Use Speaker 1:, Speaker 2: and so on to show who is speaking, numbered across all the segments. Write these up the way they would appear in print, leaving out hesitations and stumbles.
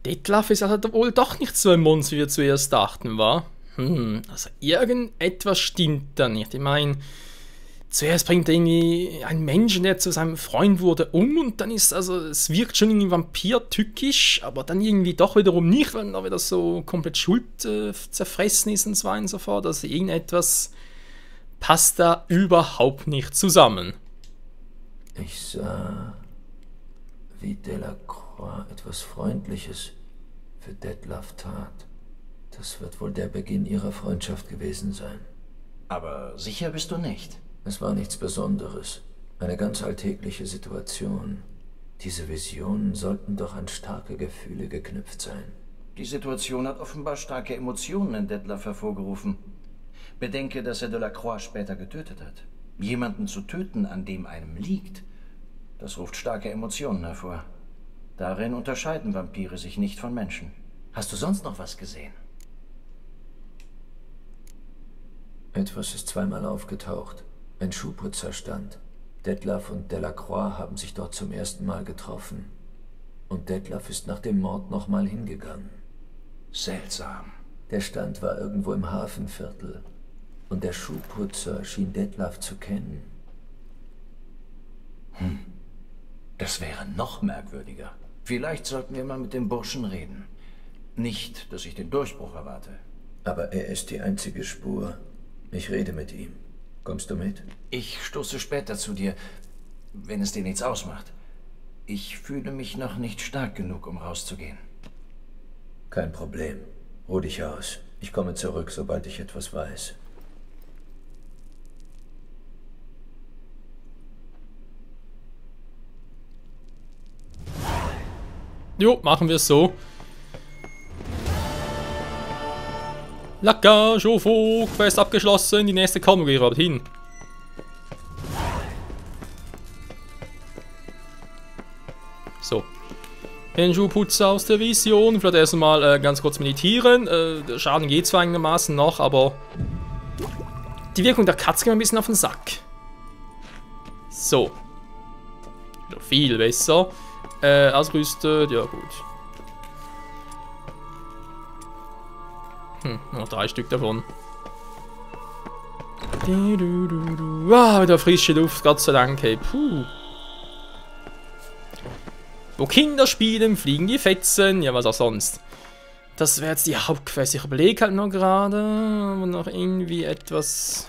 Speaker 1: Detlef ist also wohl doch nicht so ein Monster, wie wir zuerst dachten, wa? Also irgendetwas stimmt da nicht. Ich meine, zuerst bringt er irgendwie einen Menschen, der zu seinem Freund wurde, und dann ist, also es wirkt schon irgendwie vampir-tückisch, aber dann irgendwie doch wiederum nicht, weil er wieder so komplett Schuld zerfressen ist und so weiter und so fort. Also irgendetwas passt da überhaupt nicht zusammen.
Speaker 2: Ich sah, wie Delacroix etwas Freundliches für Detlef tat. Das wird wohl der Beginn ihrer Freundschaft gewesen sein.
Speaker 3: Aber sicher bist du nicht.
Speaker 2: Es war nichts Besonderes. Eine ganz alltägliche Situation. Diese Visionen sollten doch an starke Gefühle geknüpft sein.
Speaker 3: Die Situation hat offenbar starke Emotionen in Detlef hervorgerufen. Bedenke, dass er Delacroix später getötet hat. Jemanden zu töten, an dem einem liegt, das ruft starke Emotionen hervor. Darin unterscheiden Vampire sich nicht von Menschen. Hast du sonst noch was gesehen?
Speaker 2: Etwas ist zweimal aufgetaucht. Ein Schuhputzerstand. Detlef und Delacroix haben sich dort zum ersten Mal getroffen. Und Detlef ist nach dem Mord nochmal hingegangen.
Speaker 3: Seltsam.
Speaker 2: Der Stand war irgendwo im Hafenviertel. Und der Schuhputzer schien Detlef zu kennen.
Speaker 3: Das wäre noch merkwürdiger. Vielleicht sollten wir mal mit dem Burschen reden. Nicht, dass ich den Durchbruch erwarte.
Speaker 2: Aber er ist die einzige Spur. Ich rede mit ihm. Kommst du mit?
Speaker 3: Ich stoße später zu dir, wenn es dir nichts ausmacht. Ich fühle mich noch nicht stark genug, um rauszugehen.
Speaker 2: Kein Problem. Ruh dich aus. Ich komme zurück, sobald ich etwas weiß.
Speaker 1: Jo, machen wir es so. Laka, Schofo, Quest abgeschlossen, die nächste kommt, wir gerade hin. So. Den Schuhputzer aus der Vision. Vielleicht erstmal ganz kurz meditieren. Der Schaden geht zwar einigermaßen noch, aber die Wirkung der Katze geht mir ein bisschen auf den Sack. So. Wieder viel besser. Ausrüstet, ja gut. Noch 3 Stück davon. Ah, wieder frische Luft, Gott sei Dank, hey. Puh. Wo Kinder spielen, fliegen die Fetzen, ja was auch sonst. Das wäre jetzt die Hauptquest. Ich überlege halt noch gerade, ob noch irgendwie etwas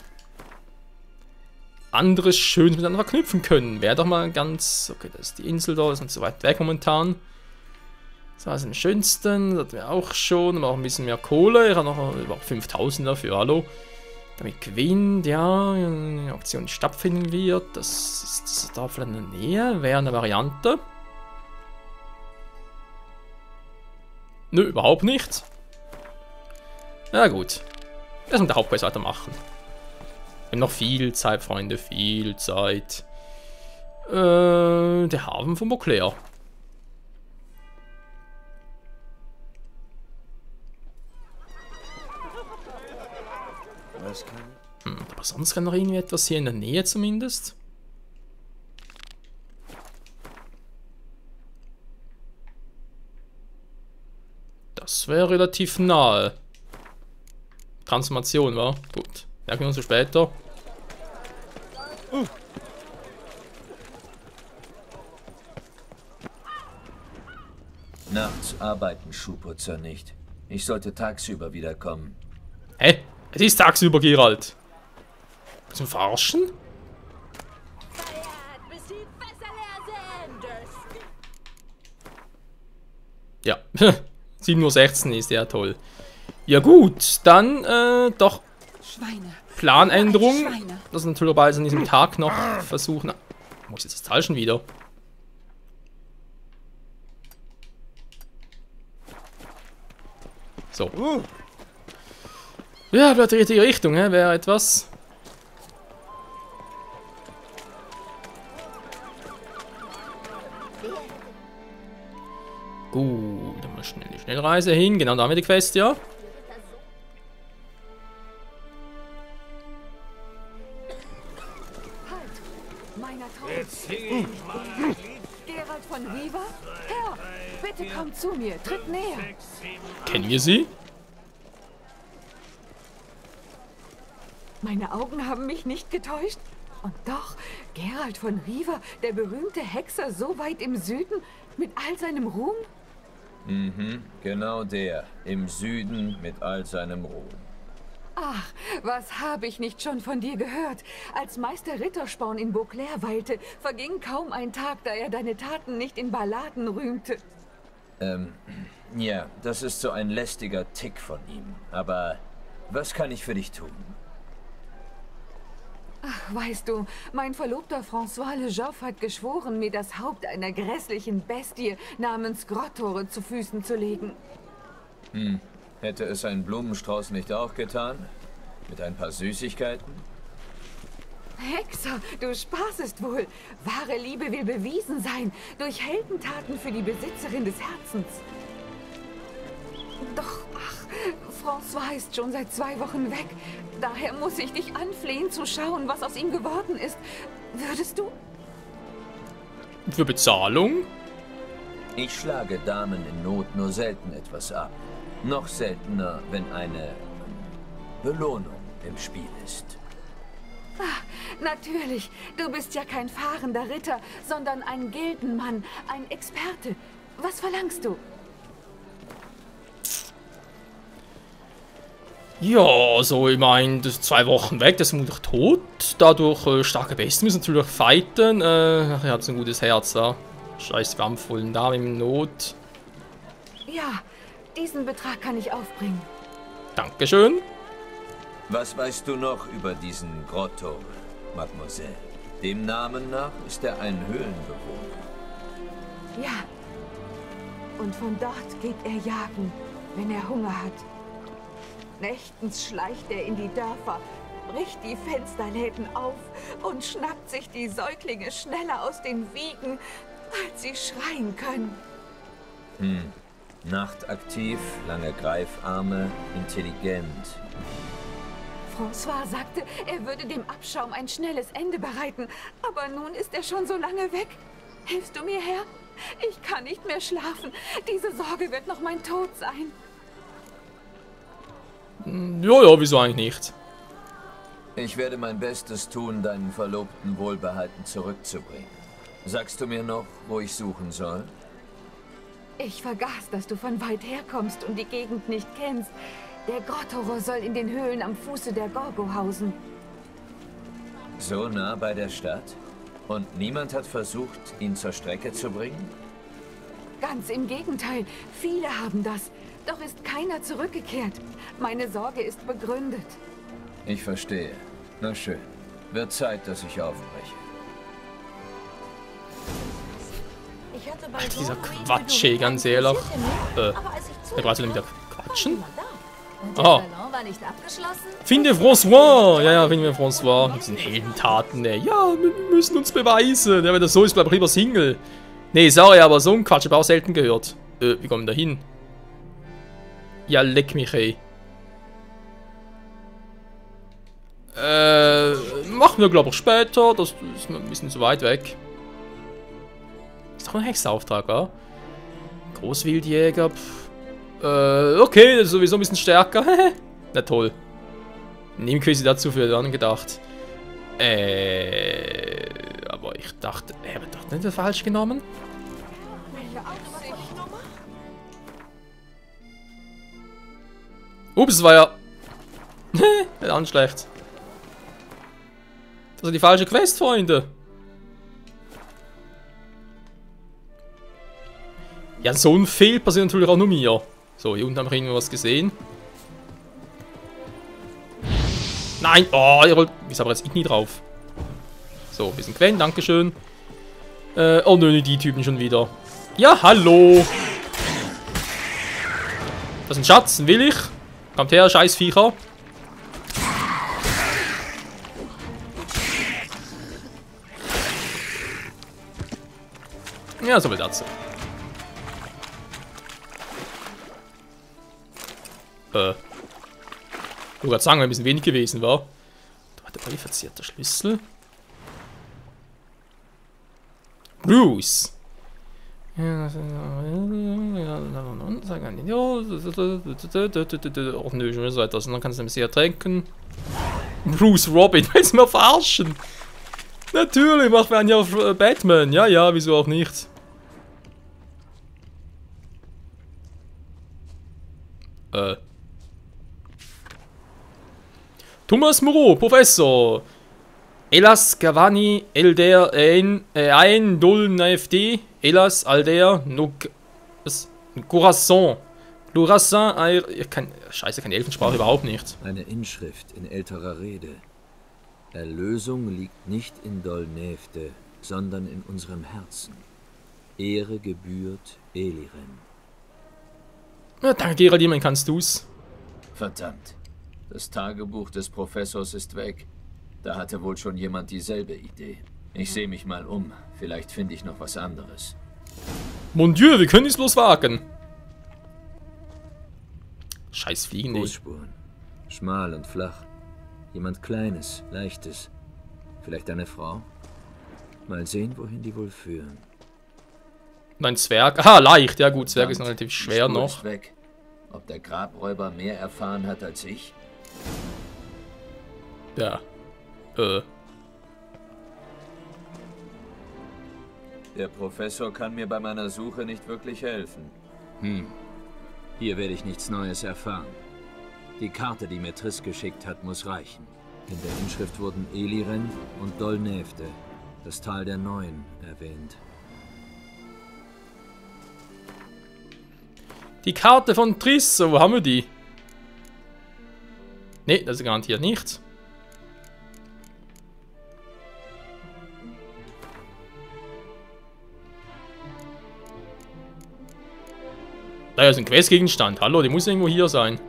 Speaker 1: anderes Schönes miteinander verknüpfen können. Wäre doch mal ganz... Okay, das ist die Insel da, ist nicht so weit weg momentan. Das war am schönsten, das wäre auch schon, aber auch ein bisschen mehr Kohle. Ich habe noch über 5000 dafür, hallo. Damit gewinnt, ja, eine Aktion stattfinden wird. Das ist da vielleicht in der Nähe, wäre eine Variante. Nö, überhaupt nicht. Na gut. Lass uns der Hauptquest weitermachen. Wir haben noch viel Zeit, Freunde, viel Zeit. Der Hafen von Beauclair. Aber sonst kann noch irgendwie etwas hier in der Nähe zumindest. Das wäre relativ nahe. Transformation, war gut. Merken wir uns später.
Speaker 2: Nachts arbeiten Schuhputzer nicht. Ich sollte tagsüber wiederkommen.
Speaker 1: Hä? Es ist tagsüber, Geralt. Zum Verarschen? Ja. 7:16 Uhr ist ja toll. Ja gut, dann doch Planänderung. Das ist natürlich bald an diesem Tag noch versuchen. Muss jetzt das Teil schon wieder? So. Ja, vielleicht die richtige Richtung, wäre etwas. Gut, dann mal schnell die Schnellreise hin. Genau, da haben wir die Quest, ja.
Speaker 4: von Riva? Herr, bitte komm zu mir, tritt näher.
Speaker 1: Kennen wir sie?
Speaker 4: Meine Augen haben mich nicht getäuscht. Und doch, Geralt von Riva, der berühmte Hexer so weit im Süden, mit all seinem Ruhm?
Speaker 2: Mhm, genau der. Im Süden mit all seinem Ruhm.
Speaker 4: Ach, was habe ich nicht schon von dir gehört? Als Meister Rittersporn in Beauclair weilte, verging kaum ein Tag, da er deine Taten nicht in Balladen rühmte.
Speaker 2: Ja, das ist so ein lästiger Tick von ihm. Aber was kann ich für dich tun?
Speaker 4: Ach, weißt du, mein Verlobter François Le Joff hat geschworen, mir das Haupt einer grässlichen Bestie namens Grottore zu Füßen zu legen.
Speaker 2: Hätte es ein Blumenstrauß nicht auch getan? Mit ein paar Süßigkeiten?
Speaker 4: Hexer, du spaßest wohl. Wahre Liebe will bewiesen sein, durch Heldentaten für die Besitzerin des Herzens. Doch, ach, François ist schon seit 2 Wochen weg. Daher muss ich dich anflehen, zu schauen, was aus ihm geworden ist. Würdest du?
Speaker 1: Für Bezahlung?
Speaker 2: Ich schlage Damen in Not nur selten etwas ab. Noch seltener, wenn eine Belohnung im Spiel ist.
Speaker 4: Ach, natürlich. Du bist ja kein fahrender Ritter, sondern ein Gildenmann, ein Experte. Was verlangst du?
Speaker 1: Ja, so, ich meine, das ist 2 Wochen weg, das ist vermutlich tot. Dadurch starke Besten müssen natürlich fighten. Er hat so ein gutes Herz da. Scheiß kampfvollen Dame im Not.
Speaker 4: Ja, diesen Betrag kann ich aufbringen.
Speaker 1: Dankeschön.
Speaker 2: Was weißt du noch über diesen Grotto, Mademoiselle? Dem Namen nach ist er ein Höhlenbewohner.
Speaker 4: Ja. Und von dort geht er jagen, wenn er Hunger hat. Nächtens schleicht er in die Dörfer, bricht die Fensterläden auf und schnappt sich die Säuglinge schneller aus den Wiegen, als sie schreien können.
Speaker 2: Nachtaktiv, lange Greifarme, intelligent.
Speaker 4: François sagte, er würde dem Abschaum ein schnelles Ende bereiten, aber nun ist er schon so lange weg. Hilfst du mir, Herr? Ich kann nicht mehr schlafen. Diese Sorge wird noch mein Tod sein.
Speaker 1: Ja, wieso eigentlich nicht?
Speaker 2: Ich werde mein Bestes tun, deinen Verlobten wohlbehalten zurückzubringen. Sagst du mir noch, wo ich suchen soll?
Speaker 4: Ich vergaß, dass du von weit her kommst und die Gegend nicht kennst. Der Grottoro soll in den Höhlen am Fuße der Gorgo hausen.
Speaker 2: So nah bei der Stadt? Und niemand hat versucht, ihn zur Strecke zu bringen?
Speaker 4: Ganz im Gegenteil. Viele haben das. Doch ist keiner zurückgekehrt. Meine Sorge ist begründet.
Speaker 2: Ich verstehe. Na schön. Wird Zeit, dass ich aufbreche.
Speaker 5: Ich hatte bei
Speaker 1: Dieser
Speaker 5: Dornbury
Speaker 1: Quatsch,
Speaker 5: Beduin
Speaker 1: ganz ehrlich.
Speaker 5: interessierte mich, aber als ich
Speaker 1: Der quasi wieder quatschen.
Speaker 5: niemand da. Und der
Speaker 1: Aha.
Speaker 5: Salon war nicht abgeschlossen?
Speaker 1: Finde François! Ja, finden wir François. Mit diesen Heldentaten, ey. Ja, wir müssen uns beweisen. Ja, wenn das so ist, bleib ich lieber Single. Nee, sorry, aber so ein Quatsch habe ich auch selten gehört. Wie kommen wir da hin? Ja, leck mich, ey. Machen wir, glaube ich, später. Das ist ein bisschen zu weit weg. Ist doch ein Hexerauftrag, wa? Großwildjäger, okay, das ist sowieso ein bisschen stärker. Na toll. Nebenquizze dazu für dann gedacht. Aber ich dachte, habe ich doch nicht das falsch genommen? Ups, das war ja... Dann schlecht. Das ist die falsche Quest, Freunde. Ja, so ein Fehl passiert natürlich auch nur mir. So, hier unten haben wir irgendwas gesehen. Nein! Oh, ihr wollt... Ist aber jetzt ich nie drauf. So, ein bisschen Quen, dankeschön. Oh nö, die Typen schon wieder. Ja, hallo! Das ist ein Schatz, den will ich. Kommt her, scheiß Viecher. Ja, so viel dazu. Ich wollte gerade sagen, wenn ein bisschen wenig gewesen war. Da war der qualifizierte Schlüssel. Bruce. Oh nö, schon so etwas. Und dann kannst du nämlich sehr trinken. Bruce Robin, willst du mir verarschen? Natürlich, macht man ja Batman. Ja, ja, wieso auch nicht. Thomas Moreau, Professor. Elas Cavani, Elder, ein Dol Nafd, Elas, Alder, Corazon. Lurassin, Scheiße, keine Elfensprache, überhaupt nicht.
Speaker 2: Eine Inschrift in älterer Rede. Erlösung liegt nicht in Dol Nefde, sondern in unserem Herzen. Ehre gebührt Eliren.
Speaker 1: Ja, danke, Geraldine, kannst du's.
Speaker 2: Verdammt. Das Tagebuch des Professors ist weg. Da hatte wohl schon jemand dieselbe Idee. Ich sehe mich mal um. Vielleicht finde ich noch was anderes.
Speaker 1: Mon Dieu, wir können es bloß wagen. Scheiß Fliegen, ey.
Speaker 2: Fußspuren. Schmal und flach. Jemand Kleines, Leichtes. Vielleicht eine Frau? Mal sehen, wohin die wohl führen.
Speaker 1: Ein Zwerg. Aha, leicht. Ja gut, Zwerg ist noch relativ schwer noch.
Speaker 2: Ist weg. Ob der Grabräuber mehr erfahren hat als ich?
Speaker 1: Ja.
Speaker 2: Der Professor kann mir bei meiner Suche nicht wirklich helfen. Hier werde ich nichts Neues erfahren. Die Karte, die mir Triss geschickt hat, muss reichen. In der Inschrift wurden Eliren und Dol Nefde, das Tal der Neuen, erwähnt.
Speaker 1: Die Karte von Triss, wo haben wir die? Ne, das ist garantiert nichts. Da ist ein Questgegenstand. Hallo, die muss irgendwo hier sein.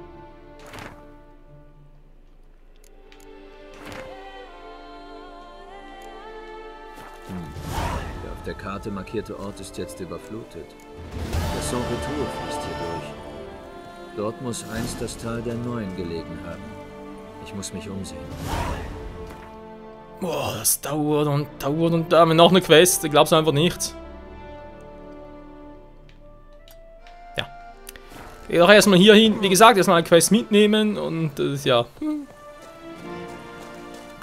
Speaker 2: Der auf der Karte markierte Ort ist jetzt überflutet. Das Saint-Retour fließt hier durch. Dort muss einst das Tal der Neuen gelegen haben. Ich muss mich umsehen.
Speaker 1: Boah, das dauert und dauert und da haben wir noch eine Quest. Ich glaub's einfach nicht. Ja. Ich gehe auch erstmal hier hin. Wie gesagt, erstmal eine Quest mitnehmen und ja.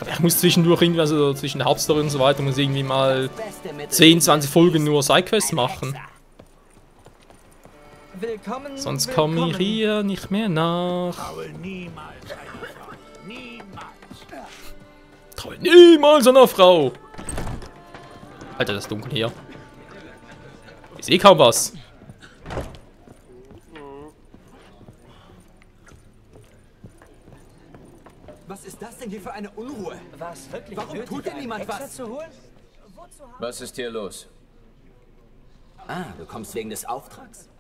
Speaker 1: Ich muss zwischendurch irgendwie, also zwischen der Hauptstory und so weiter, muss irgendwie mal 10, 20 Folgen nur Sidequests machen.
Speaker 6: Willkommen,
Speaker 1: Sonst komme ich hier nicht mehr nach. Traue niemals einer Frau. Alter, das ist dunkel hier. Ich sehe kaum was.
Speaker 6: Was ist das denn hier für eine Unruhe?
Speaker 7: Was wirklich?
Speaker 6: Warum tut denn niemand was?
Speaker 7: Zu holen?
Speaker 2: Was ist hier los?
Speaker 6: Ah, du kommst wegen des Auftrags?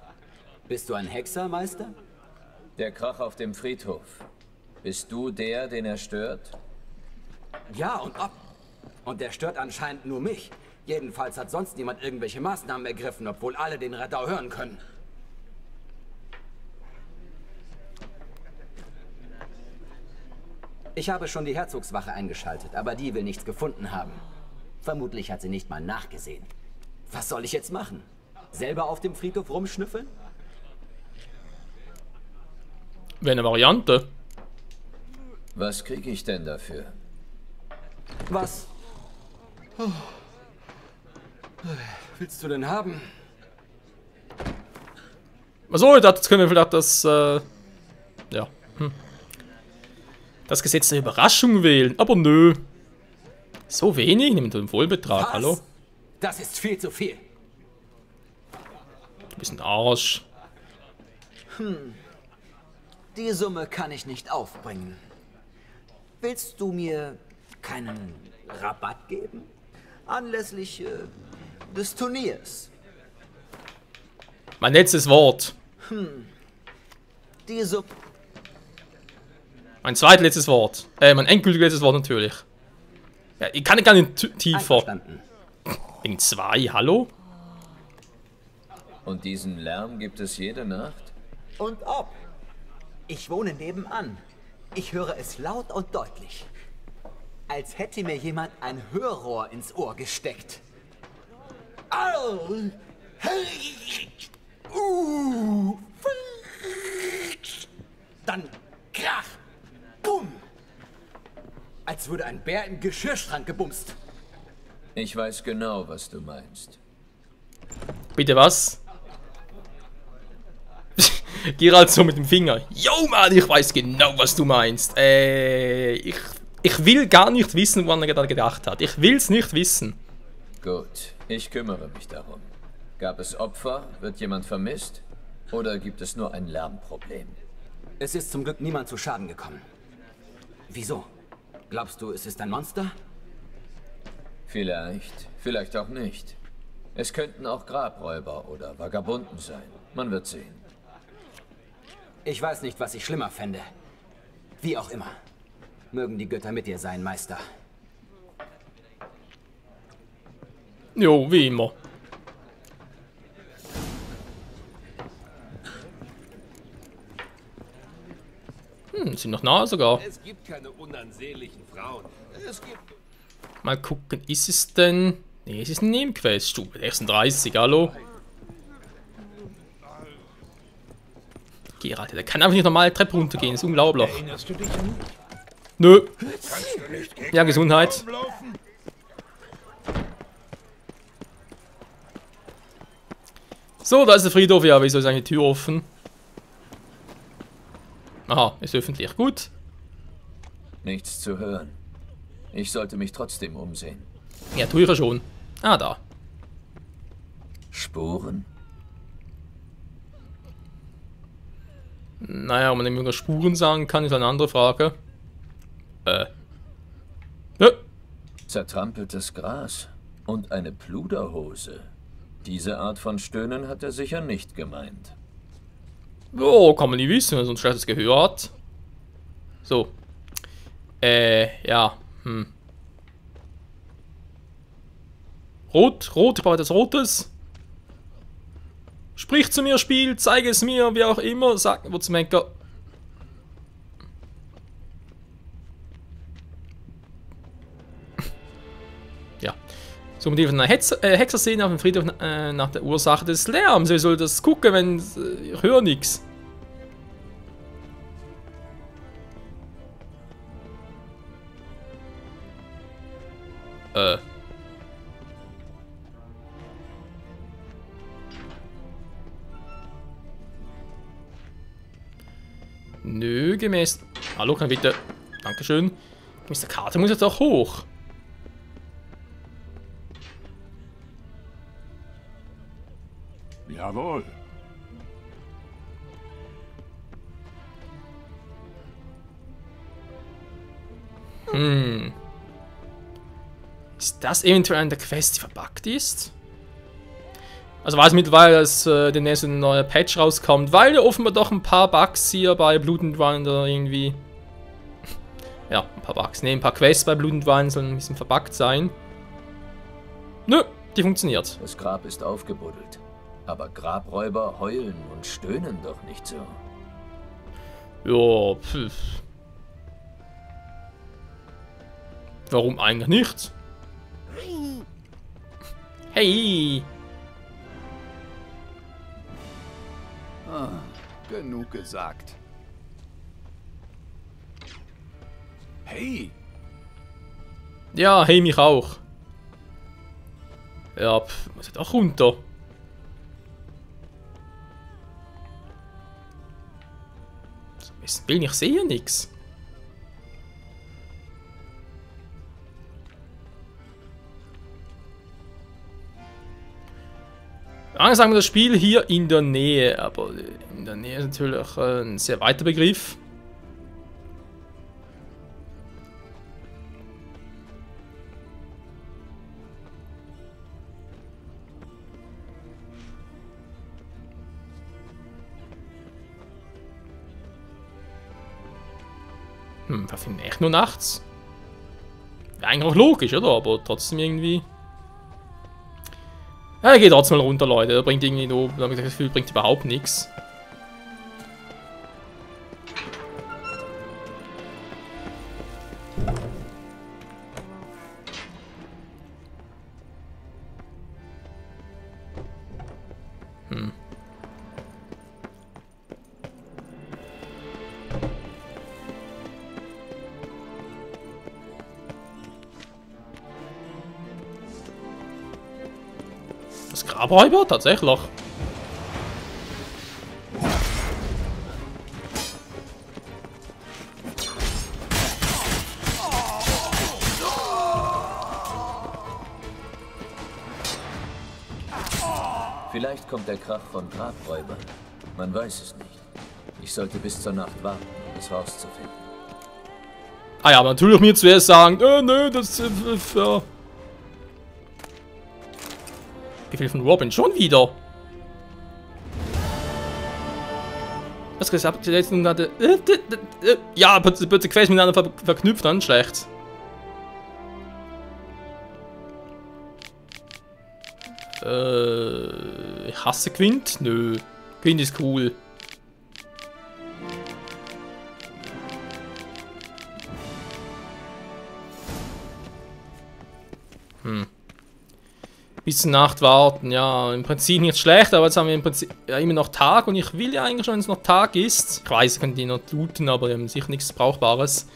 Speaker 6: Bist du ein Hexer, Meister?
Speaker 2: Der Krach auf dem Friedhof. Bist du der, den er stört?
Speaker 6: Ja, und ob. Und der stört anscheinend nur mich. Jedenfalls hat sonst niemand irgendwelche Maßnahmen ergriffen, obwohl alle den Radau hören können. Ich habe schon die Herzogswache eingeschaltet, aber die will nichts gefunden haben. Vermutlich hat sie nicht mal nachgesehen. Was soll ich jetzt machen? Selber auf dem Friedhof rumschnüffeln?
Speaker 1: Wäre eine Variante.
Speaker 2: Was kriege ich denn dafür?
Speaker 6: Was? Willst du denn haben?
Speaker 1: Achso, das können wir vielleicht das, ja. Das Gesetz der Überraschung wählen. Aber nö. So wenig? Nimmt den Vollbetrag,
Speaker 6: Was?
Speaker 1: hallo?
Speaker 6: Das ist viel zu viel.
Speaker 1: Du bist ein Arsch.
Speaker 6: Die Summe kann ich nicht aufbringen. Willst du mir keinen Rabatt geben? Anlässlich des Turniers.
Speaker 1: Mein letztes Wort.
Speaker 6: Die Summe...
Speaker 1: Mein zweitletztes Wort. Mein endgültiges letztes Wort natürlich. Ja, ich kann gar nicht tiefer.
Speaker 6: Einverstanden.
Speaker 1: Wegen 2, hallo?
Speaker 2: Und diesen Lärm gibt es jede Nacht?
Speaker 6: Und ob. Ich wohne nebenan. Ich höre es laut und deutlich. Als hätte mir jemand ein Hörrohr ins Ohr gesteckt. Au! Dann krach. Bumm. Als würde ein Bär im Geschirrschrank gebumst.
Speaker 2: Ich weiß genau, was du meinst.
Speaker 1: Bitte was? Geralt so mit dem Finger. Yo, Mann, ich weiß genau, was du meinst. Ich will gar nicht wissen, woran er da gedacht hat. Ich will's nicht wissen.
Speaker 2: Gut, ich kümmere mich darum. Gab es Opfer? Wird jemand vermisst? Oder gibt es nur ein Lärmproblem?
Speaker 6: Es ist zum Glück niemand zu Schaden gekommen. Wieso? Glaubst du, es ist ein Monster?
Speaker 2: Vielleicht, vielleicht auch nicht. Es könnten auch Grabräuber oder Vagabunden sein. Man wird sehen.
Speaker 6: Ich weiß nicht, was ich schlimmer fände. Wie auch immer. Mögen die Götter mit dir sein, Meister.
Speaker 1: Jo, wie immer. Sind noch nah sogar.
Speaker 7: Es gibt keine unansehnlichen Frauen. Es gibt...
Speaker 1: Mal gucken, ist es denn... Nee, es ist ein Nebenquest. Stufe 36, hallo? Geralt, der kann einfach nicht normal Treppe runtergehen, ist unglaublich.
Speaker 7: Erinnerst du dich an?
Speaker 1: Nö.
Speaker 7: Kannst du nicht gegen
Speaker 1: Ja, Gesundheit.
Speaker 7: den Raum laufen?
Speaker 1: So, da ist der Friedhof. Ja, wieso ist eigentlich die Tür offen? Aha, ist öffentlich. Gut.
Speaker 2: Nichts zu hören. Ich sollte mich trotzdem umsehen.
Speaker 1: Ja, tue ich ja schon. Ah, da.
Speaker 2: Spuren?
Speaker 1: Naja, ob man immer Spuren sagen kann, ist eine andere Frage. Nö.
Speaker 2: Zertrampeltes Gras und eine Pluderhose. Diese Art von Stöhnen hat er sicher nicht gemeint.
Speaker 1: Oh, kann man nicht wissen, wenn er so ein schlechtes Gehör hat. So. Ja. Rot, ich brauche etwas Rotes. Sprich zu mir, Spiel, zeige es mir, wie auch immer. Sag, wo zum Henker. Ja. So, mit einer Hexerszene auf dem Friedhof nach der Ursache des Lärms. Wie soll das gucken, wenn ich höre nichts? Nö, gemäß... Hallo, kann ich bitte... Dankeschön. Gemäß der Karte muss jetzt auch hoch.
Speaker 7: Jawohl.
Speaker 1: Ist das eventuell eine der Quests, die verbuggt ist? Also weiß mittlerweile, dass demnächst ein neuer Patch rauskommt, weil ja offenbar doch ein paar Bugs hier bei Blood and Wine irgendwie... Ja, ein paar Bugs. Ne, ein paar Quests bei Blood and Wine sollen ein bisschen verbuggt sein. Nö, die funktioniert.
Speaker 2: Das Grab ist aufgebuddelt. Aber Grabräuber heulen und stöhnen doch nicht so.
Speaker 1: Ja, pff. Warum eigentlich nicht? Hey!
Speaker 8: Ah, genug gesagt.
Speaker 7: Hey,
Speaker 1: Ja, hey, mich auch. Ja, pff, muss jetzt auch runter. So, wissen will, ich sehe nichts. Eigentlich sagen wir das Spiel hier in der Nähe, aber in der Nähe ist natürlich ein sehr weiter Begriff. Wir finden echt nur nachts. Wäre eigentlich auch logisch, oder? Aber trotzdem irgendwie... Ja, geht trotzdem mal runter, Leute. Das bringt irgendwie nur... Da habe ich das Gefühl, bringt überhaupt nichts. Grabräuber? Tatsächlich.
Speaker 2: Vielleicht kommt der Krach von Grabräubern. Man weiß es nicht. Ich sollte bis zur Nacht warten, um es rauszufinden.
Speaker 1: Ah ja, aber natürlich mir zuerst sagen, nö, das ja. Befehl von Robin schon wieder. Was gesagt, die letzten hatte. Ja, bitte Quest miteinander verknüpft, dann schlecht. Ich hasse Quint? Nö. Quint ist cool. Bis zur Nacht warten, ja, im Prinzip nicht schlecht, aber jetzt haben wir im Prinzip ja immer noch Tag und ich will ja eigentlich schon, wenn es noch Tag ist. Ich weiß, ich kann die noch looten, aber die haben sicher nichts Brauchbares.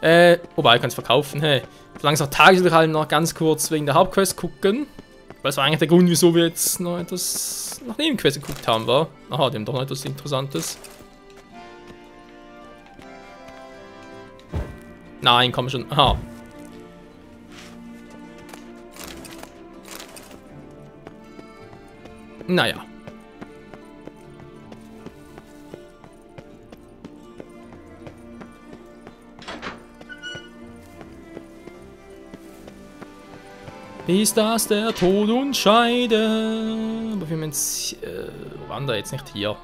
Speaker 1: Wobei, ich kann es verkaufen, hey. Solange es noch Tag ist, will ich halt noch ganz kurz wegen der Hauptquest gucken. Weil das war eigentlich der Grund, wieso wir jetzt noch etwas nach Nebenquest geguckt haben, war. Aha, die haben doch noch etwas Interessantes. Nein, komm schon. Aha. Naja. Bis das der Tod uns scheide. Aber wir haben jetzt... waren da jetzt nicht hier?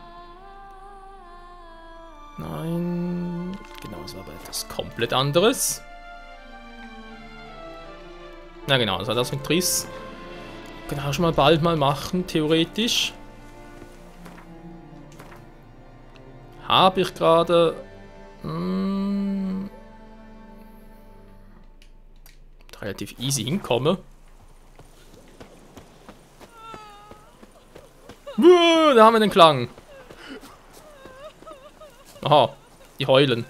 Speaker 1: Nein. Genau, es war aber etwas komplett anderes. Na genau, das war das mit Triss. Genau, schon mal bald mal machen, theoretisch. Habe ich gerade... relativ easy hinkomme. Da haben wir den Klang. Aha, die heulen.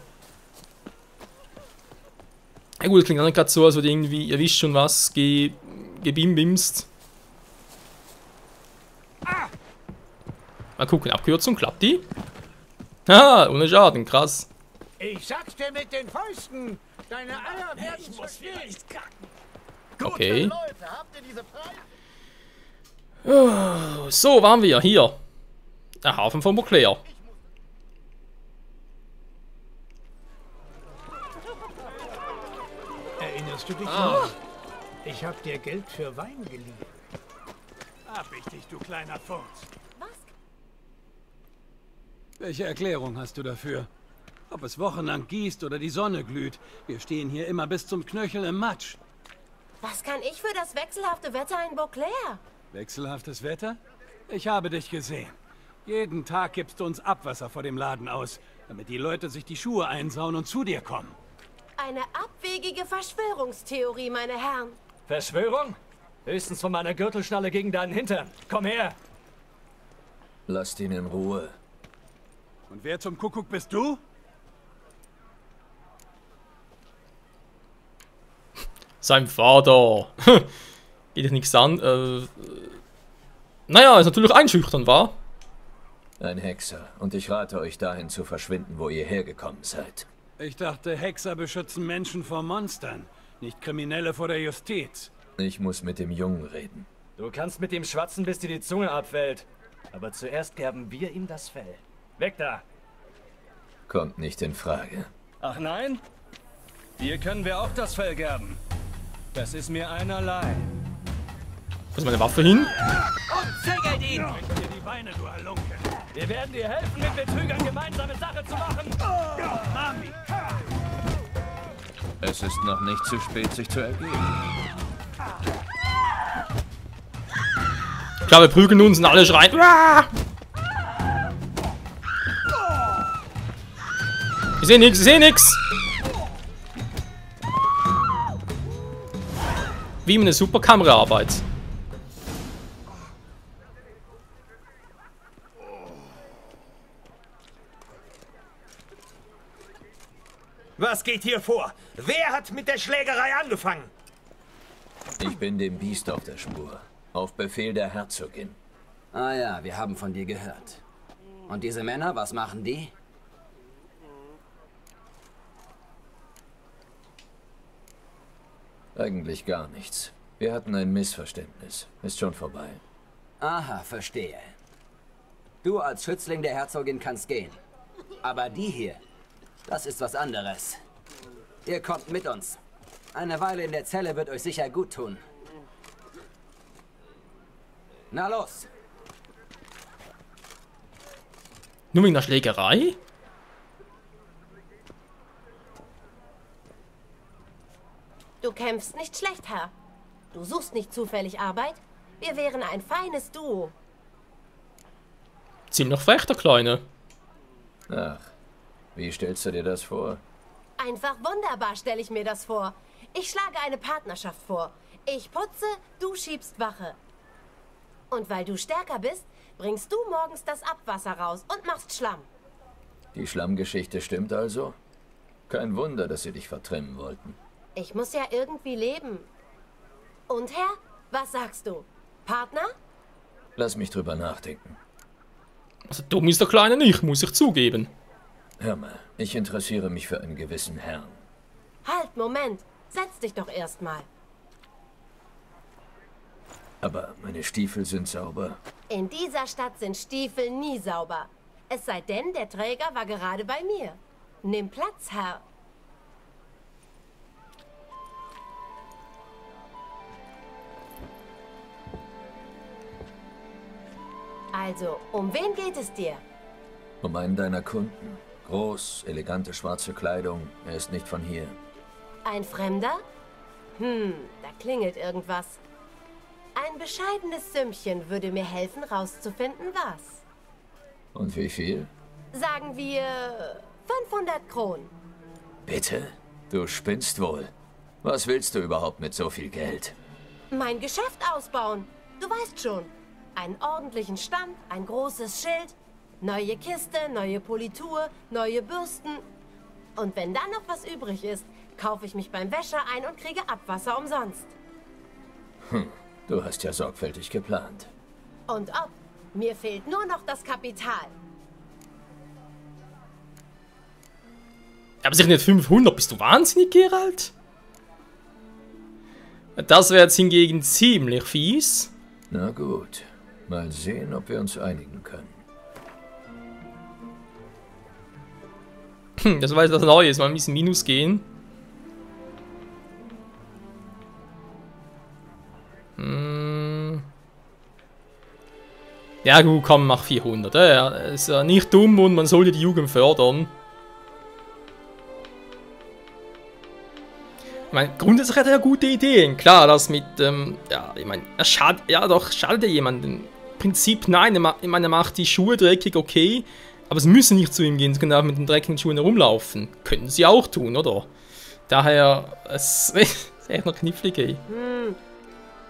Speaker 1: Ja gut, das klingt auch nicht gerade so, als würde irgendwie, ihr wisst schon was, gebimbimst. Mal gucken, Abkürzung, klappt die? Haha, ohne Schaden, krass.
Speaker 9: Ich sag's dir mit den Fäusten. Deine Eier werden verstehen.
Speaker 1: Okay.
Speaker 9: Leute, habt ihr diese Preise?
Speaker 1: So, waren wir hier. Der Hafen von Beauclair.
Speaker 9: Erinnerst du dich noch? Ich hab dir Geld für Wein geliehen. Hab ich dich, du kleiner Furz.
Speaker 5: Was?
Speaker 10: Welche Erklärung hast du dafür? Ob es wochenlang gießt oder die Sonne glüht, wir stehen hier immer bis zum Knöchel im Matsch.
Speaker 5: Was kann ich für das wechselhafte Wetter in Beauclair?
Speaker 10: Wechselhaftes Wetter? Ich habe dich gesehen. Jeden Tag gibst du uns Abwasser vor dem Laden aus, damit die Leute sich die Schuhe einsauen und zu dir kommen.
Speaker 5: Eine abwegige Verschwörungstheorie, meine Herren.
Speaker 11: Verschwörung? Höchstens von meiner Gürtelschnalle gegen deinen Hintern. Komm her!
Speaker 2: Lasst ihn in Ruhe.
Speaker 10: Und wer zum Kuckuck bist du?
Speaker 1: Sein Vater. Geht dich nichts an. Naja, ist natürlich einschüchtern, war.
Speaker 2: Ein Hexer. Und ich rate euch dahin zu verschwinden, wo ihr hergekommen seid.
Speaker 10: Ich dachte, Hexer beschützen Menschen vor Monstern, nicht Kriminelle vor der Justiz.
Speaker 2: Ich muss mit dem Jungen reden.
Speaker 11: Du kannst mit ihm schwatzen, bis dir die Zunge abfällt. Aber zuerst gerben wir ihm das Fell. Weg da!
Speaker 2: Kommt nicht in Frage.
Speaker 11: Ach nein? Dir können wir auch das Fell gerben. Das ist mir einerlei.
Speaker 1: Wo ist meine Waffe hin?
Speaker 11: Und zägelt ihn!
Speaker 10: Möchte dir die Beine, du Halunke.
Speaker 11: Wir werden dir helfen, mit Betrügern gemeinsame Sache zu machen.
Speaker 10: Mami!
Speaker 2: Es ist noch nicht zu spät, sich zu ergeben.
Speaker 1: Ich glaube, wir prügeln uns und alle schreien. Ich sehe nichts, ich sehe nichts. Wie eine super Kameraarbeit.
Speaker 9: Was geht hier vor? Wer hat mit der Schlägerei angefangen?
Speaker 2: Ich bin dem Biest auf der Spur. Auf Befehl der Herzogin.
Speaker 6: Ah ja, wir haben von dir gehört. Und diese Männer, was machen die?
Speaker 2: Eigentlich gar nichts. Wir hatten ein Missverständnis. Ist schon vorbei.
Speaker 6: Aha, verstehe. Du als Schützling der Herzogin kannst gehen. Aber die hier, das ist was anderes. Ihr kommt mit uns. Eine Weile in der Zelle wird euch sicher gut tun. Na los!
Speaker 1: Nur wegen der Schlägerei?
Speaker 5: Du kämpfst nicht schlecht, Herr. Du suchst nicht zufällig Arbeit. Wir wären ein feines Duo.
Speaker 1: Ziemlich frech, der Kleine.
Speaker 2: Ach, wie stellst du dir das vor?
Speaker 5: Einfach wunderbar stelle ich mir das vor. Ich schlage eine Partnerschaft vor. Ich putze, du schiebst Wache. Und weil du stärker bist, bringst du morgens das Abwasser raus und machst Schlamm.
Speaker 2: Die Schlammgeschichte stimmt also? Kein Wunder, dass sie dich vertrimmen wollten.
Speaker 5: Ich muss ja irgendwie leben. Und Herr, was sagst du? Partner?
Speaker 2: Lass mich drüber nachdenken.
Speaker 1: Also dumm ist der Kleine nicht, muss ich zugeben.
Speaker 2: Hör mal, ich interessiere mich für einen gewissen Herrn.
Speaker 5: Halt, Moment. Setz dich doch erstmal.
Speaker 2: Aber meine Stiefel sind sauber.
Speaker 5: In dieser Stadt sind Stiefel nie sauber. Es sei denn, der Träger war gerade bei mir. Nimm Platz, Herr. Also, um wen geht es dir?
Speaker 2: Um einen deiner Kunden. Groß, elegante schwarze Kleidung. Er ist nicht von hier.
Speaker 5: Ein Fremder? Da klingelt irgendwas. Ein bescheidenes Sümmchen würde mir helfen, rauszufinden, was.
Speaker 2: Und wie viel?
Speaker 5: Sagen wir 500 Kronen.
Speaker 2: Bitte? Du spinnst wohl. Was willst du überhaupt mit so viel Geld?
Speaker 5: Mein Geschäft ausbauen. Du weißt schon. Einen ordentlichen Stand, ein großes Schild, neue Kiste, neue Politur, neue Bürsten. Und wenn dann noch was übrig ist, kaufe ich mich beim Wäscher ein und kriege Abwasser umsonst.
Speaker 2: Du hast ja sorgfältig geplant.
Speaker 5: Und ob, mir fehlt nur noch das Kapital.
Speaker 1: Aber sicher nicht 500, bist du wahnsinnig, Geralt? Das wäre jetzt hingegen ziemlich fies.
Speaker 2: Na gut, mal sehen, ob wir uns einigen können.
Speaker 1: Das war jetzt was Neues, mal ein bisschen Minus gehen. Ja gut, komm, mach 400. Ja, ist ja nicht dumm und man sollte die Jugend fördern. Ich meine, grundsätzlich hat er ja gute Ideen. Klar, das mit, ja, ich meine, er schadet ja jemanden. Im Prinzip nein, ich meine, er macht die Schuhe dreckig, okay. Aber sie müssen nicht zu ihm gehen, sie können auch mit den dreckigen Schuhen herumlaufen. Könnten sie auch tun, oder? Daher, es ist echt noch knifflig, ey.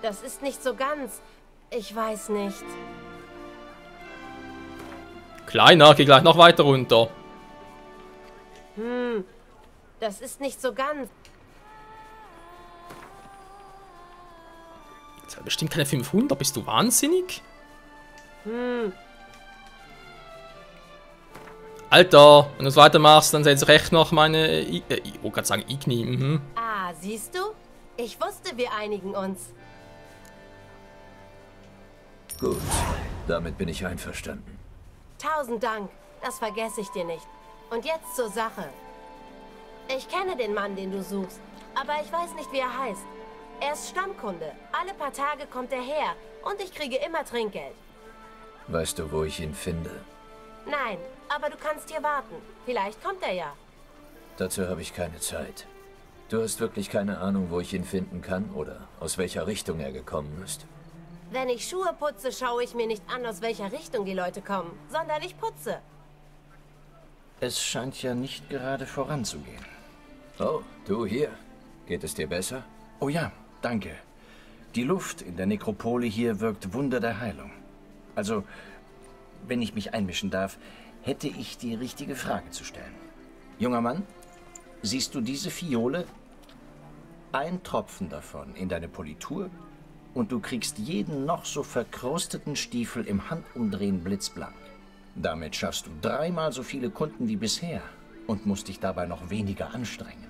Speaker 5: Das ist nicht so ganz. Ich weiß nicht.
Speaker 1: Kleiner, geh gleich noch weiter runter.
Speaker 5: Das ist nicht so ganz.
Speaker 1: Das hat bestimmt keine 500, bist du wahnsinnig? Alter, wenn du es weitermachst, dann setze ich echt noch meine, ich wollte gerade sagen, Igni,
Speaker 5: Ah, siehst du? Ich wusste, wir einigen uns.
Speaker 2: Gut, damit bin ich einverstanden.
Speaker 5: 1000 Dank, das vergesse ich dir nicht. Und jetzt zur Sache. Ich kenne den Mann, den du suchst, aber ich weiß nicht, wie er heißt. Er ist Stammkunde. Alle paar Tage kommt er her und ich kriege immer Trinkgeld.
Speaker 2: Weißt du, wo ich ihn finde?
Speaker 5: Nein, aber du kannst hier warten. Vielleicht kommt er ja.
Speaker 2: Dazu habe ich keine Zeit. Du hast wirklich keine Ahnung, wo ich ihn finden kann oder aus welcher Richtung er gekommen ist?
Speaker 5: Wenn ich Schuhe putze, schaue ich mir nicht an, aus welcher Richtung die Leute kommen, sondern ich putze.
Speaker 3: Es scheint ja nicht gerade voranzugehen.
Speaker 2: Oh, du hier. Geht es dir besser?
Speaker 3: Oh ja, danke. Die Luft in der Nekropole hier wirkt Wunder der Heilung. Also, wenn ich mich einmischen darf, hätte ich die richtige Frage zu stellen. Junger Mann, siehst du diese Fiole? Ein Tropfen davon in deine Politur und du kriegst jeden noch so verkrusteten Stiefel im Handumdrehen blitzblank. Damit schaffst du 3-mal so viele Kunden wie bisher und musst dich dabei noch weniger anstrengen.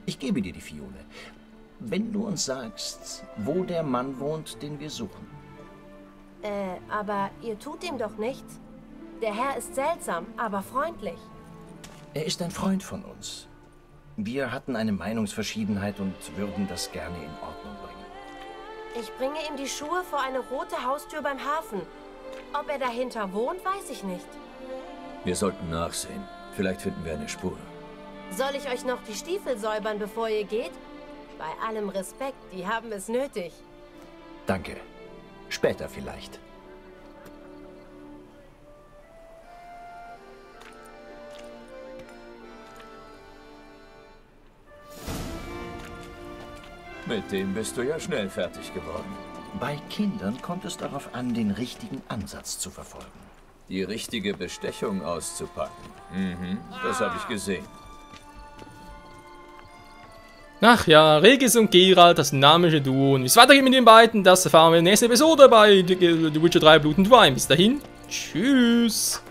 Speaker 3: Ich gebe dir die Fiole, wenn du uns sagst, wo der Mann wohnt, den wir suchen.
Speaker 5: Aber ihr tut ihm doch nichts. Der Herr ist seltsam, aber freundlich.
Speaker 3: Er ist ein Freund von uns. Wir hatten eine Meinungsverschiedenheit und würden das gerne in Ordnung bringen.
Speaker 5: Ich bringe ihm die Schuhe vor eine rote Haustür beim Hafen. Ob er dahinter wohnt, weiß ich nicht.
Speaker 2: Wir sollten nachsehen. Vielleicht finden wir eine Spur.
Speaker 5: Soll ich euch noch die Stiefel säubern, bevor ihr geht? Bei allem Respekt, die haben es nötig.
Speaker 3: Danke. Später vielleicht.
Speaker 2: Mit dem bist du ja schnell fertig geworden.
Speaker 3: Bei Kindern kommt es darauf an, den richtigen Ansatz zu verfolgen.
Speaker 2: Die richtige Bestechung auszupacken. Das habe ich gesehen.
Speaker 1: Ach ja, Regis und Geralt, das dynamische Duo. Und wie es weitergeht mit den beiden, das erfahren wir in der nächsten Episode bei The Witcher 3 Blut und Wein. Bis dahin, tschüss.